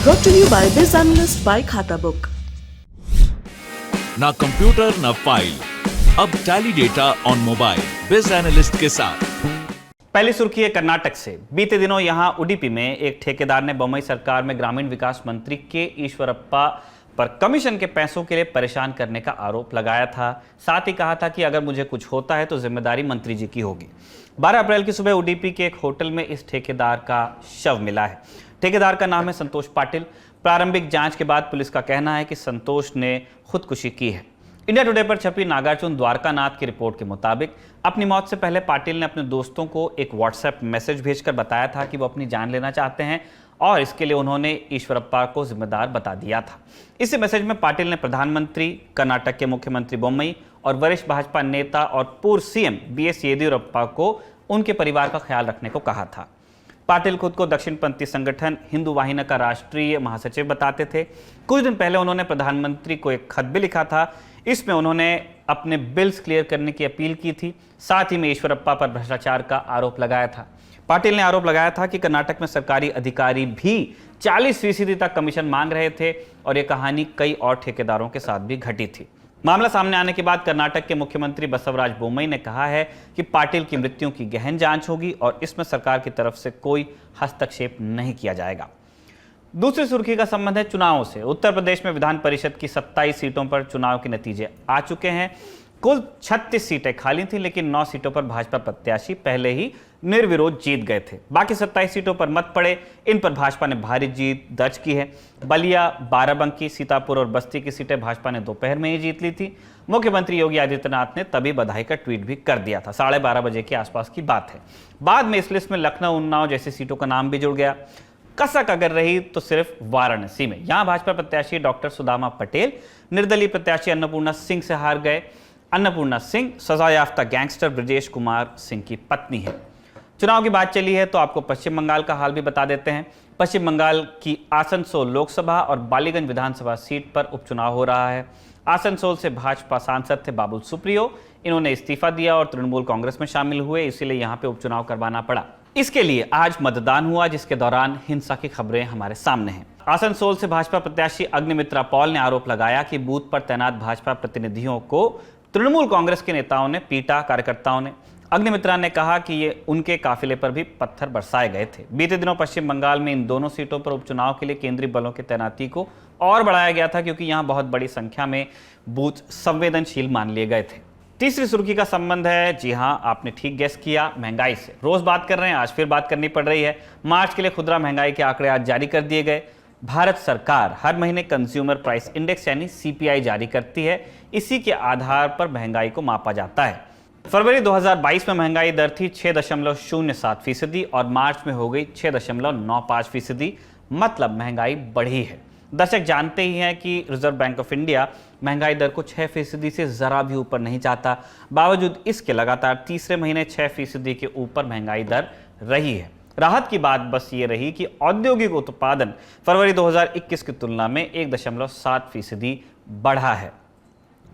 Brought to you by Biz Analyst by खाता book. ना computer ना फाइल, अब टैली डेटा ऑन मोबाइल बिज एनालिस्ट के साथ। पहली सुर्खी है कर्नाटक से। बीते दिनों यहां उडुपी में एक ठेकेदार ने बम्बई सरकार में ग्रामीण विकास मंत्री के ईश्वरप्पा पर कमीशन के पैसों के लिए परेशान करने का आरोप लगाया था। साथ ही कहा था कि अगर मुझे कुछ होता है तो जिम्मेदारी मंत्री जी की होगी। 12 अप्रैल की सुबह उडुपी के एक होटल में इस ठेकेदार का शव मिला है। ठेकेदार का नाम है संतोष पाटिल। प्रारंभिक जांच के बाद पुलिस का कहना है कि संतोष ने खुदकुशी की है। इंडिया टुडे पर छपी नागार्जुन द्वारकानाथ की रिपोर्ट के मुताबिक अपनी मौत से पहले पाटिल ने अपने दोस्तों को एक व्हाट्सएप मैसेज भेजकर बताया था कि वो अपनी जान लेना चाहते हैं और इसके लिए उन्होंने ईश्वरप्पा को जिम्मेदार बता दिया था। इसी मैसेज में पाटिल ने प्रधानमंत्री, कर्नाटक के मुख्यमंत्री बोम्मई और वरिष्ठ भाजपा नेता और पूर्व सीएम बीएस येदियुरप्पा को उनके परिवार का ख्याल रखने को कहा था। पाटिल खुद को दक्षिणपंथी संगठन हिंदू वाहिनी का राष्ट्रीय महासचिव बताते थे। कुछ दिन पहले उन्होंने प्रधानमंत्री को एक खत भी लिखा था। इसमें उन्होंने अपने बिल्स क्लियर करने की अपील की थी। साथ ही में ईश्वरप्पा पर भ्रष्टाचार का आरोप लगाया था। पाटिल ने आरोप लगाया था कि कर्नाटक में सरकारी अधिकारी भी 40% तक कमीशन मांग रहे थे और यह कहानी कई और ठेकेदारों के साथ भी घटी थी। मामला सामने आने के बाद कर्नाटक के मुख्यमंत्री बसवराज बोम्मई ने कहा है कि पाटिल की मृत्यु की गहन जांच होगी और इसमें सरकार की तरफ से कोई हस्तक्षेप नहीं किया जाएगा। दूसरी सुर्खी का संबंध है चुनावों से। उत्तर प्रदेश में विधान परिषद की 27 सीटों पर चुनाव के नतीजे आ चुके हैं। कुल 36 सीटें खाली थी, लेकिन 9 सीटों पर भाजपा प्रत्याशी पहले ही निर्विरोध जीत गए थे। बाकी 27 सीटों पर मत पड़े। इन पर भाजपा ने भारी जीत दर्ज की है। बलिया, बाराबंकी, सीतापुर और बस्ती की सीटें भाजपा ने दोपहर में ही जीत ली थी। मुख्यमंत्री योगी आदित्यनाथ ने तभी बधाई का ट्वीट भी कर दिया था। 12:30 बजे के आसपास की बात है। बाद में इस लिस्ट में लखनऊ, उन्नाव जैसी सीटों का नाम भी जुड़ गया। कसक अगर रही तो सिर्फ वाराणसी में। यहां भाजपा प्रत्याशी डॉक्टर सुदामा पटेल निर्दलीय प्रत्याशी अन्नपूर्णा सिंह से हार गए। अन्नपूर्णा सिंह सजायाफ्ता गैंगस्टर ब्रजेश कुमार सिंह की पत्नी है। चुनाव की बात चली है तो आपको पश्चिम बंगाल का हाल भी बता देते हैं। पश्चिम बंगाल की आसनसोल लोकसभा और बालीगंज विधानसभा सीट पर उपचुनाव हो रहा है। आसनसोल से भाजपा सांसद थे बाबुल सुप्रियो। इन्होंने इस्तीफा दिया और तृणमूल कांग्रेस में शामिल हुए, इसीलिए यहां पे उपचुनाव करवाना पड़ा। इसके लिए आज मतदान हुआ, जिसके दौरान हिंसा की खबरें हमारे सामने हैं। आसनसोल से भाजपा प्रत्याशी अग्निमित्रा पॉल ने आरोप लगाया कि बूथ पर तैनात भाजपा प्रतिनिधियों को तृणमूल कांग्रेस के नेताओं ने पीटा। कार्यकर्ताओं ने अग्निमित्रा ने कहा कि ये उनके काफिले पर भी पत्थर बरसाए गए थे। बीते दिनों पश्चिम बंगाल में इन दोनों सीटों पर उपचुनाव के लिए केंद्रीय बलों की तैनाती को और बढ़ाया गया था, क्योंकि यहां बहुत बड़ी संख्या में बूथ संवेदनशील मान लिए गए थे। तीसरी सुर्खी का संबंध है, जी हां, आपने ठीक गेस किया, महंगाई से। रोज बात कर रहे हैं, आज फिर बात करनी पड़ रही है। मार्च के लिए खुदरा महंगाई के आंकड़े आज जारी कर दिए गए। भारत सरकार हर महीने कंज्यूमर प्राइस इंडेक्स यानी सीपीआई जारी करती है। इसी के आधार पर महंगाई को मापा जाता है। फरवरी 2022 में महंगाई दर थी 6.07% और मार्च में हो गई 6.95%। मतलब महंगाई बढ़ी है। दर्शक जानते ही हैं कि रिजर्व बैंक ऑफ इंडिया महंगाई दर को 6% से जरा भी ऊपर नहीं चाहता। बावजूद इसके लगातार तीसरे महीने 6% के ऊपर महंगाई दर रही है। राहत की बात बस ये रही कि औद्योगिक उत्पादन फरवरी 2021 की तुलना में 1.7% बढ़ा है।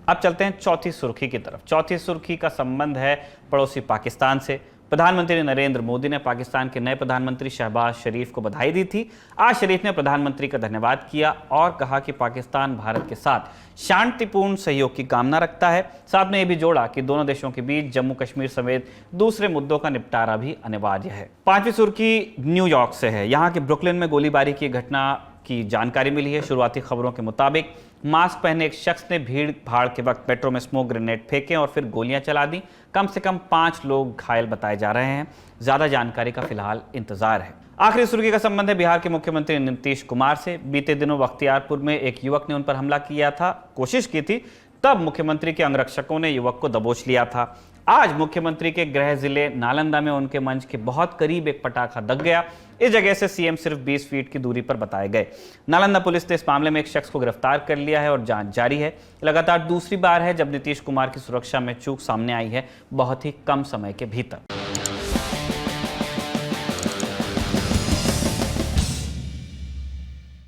अब चलते हैं चौथी सुर्खी की तरफ। चौथी सुर्खी का संबंध है पड़ोसी पाकिस्तान से। प्रधानमंत्री नरेंद्र मोदी ने पाकिस्तान के नए प्रधानमंत्री शहबाज शरीफ को बधाई दी थी। आज शरीफ ने प्रधानमंत्री का धन्यवाद किया और कहा कि पाकिस्तान भारत के साथ शांतिपूर्ण सहयोग की कामना रखता है। साथ में यह भी जोड़ा कि दोनों देशों के बीच जम्मू कश्मीर समेत दूसरे मुद्दों का निपटारा भी अनिवार्य है। पांचवी सुर्खी न्यूयॉर्क से है। यहाँ के ब्रुकलिन में गोलीबारी की घटना की जानकारी मिली है। शुरुआती खबरों के मुताबिक मास्क पहने एक शख्स ने भीड़ भाड़ के वक्त मेट्रो में स्मोक ग्रेनेड फेंके और फिर गोलियां चला दी। कम से कम 5 लोग घायल बताए जा रहे हैं। ज्यादा जानकारी का फिलहाल इंतजार है। आखिरी सुर्खी का संबंध है बिहार के मुख्यमंत्री नीतीश कुमार से। बीते दिनों बख्तियारपुर में एक युवक ने उन पर हमला किया था, कोशिश की थी, तब मुख्यमंत्री के अंगरक्षकों ने युवक को दबोच लिया था। आज मुख्यमंत्री के गृह जिले नालंदा में उनके मंच के बहुत करीब एक पटाखा दग गया। इस जगह से सीएम सिर्फ 20 फीट की दूरी पर बताए गए। नालंदा पुलिस ने इस मामले में एक शख्स को गिरफ्तार कर लिया है और जांच जारी है। लगातार दूसरी बार है जब नीतीश कुमार की सुरक्षा में चूक सामने आई है, बहुत ही कम समय के भीतर।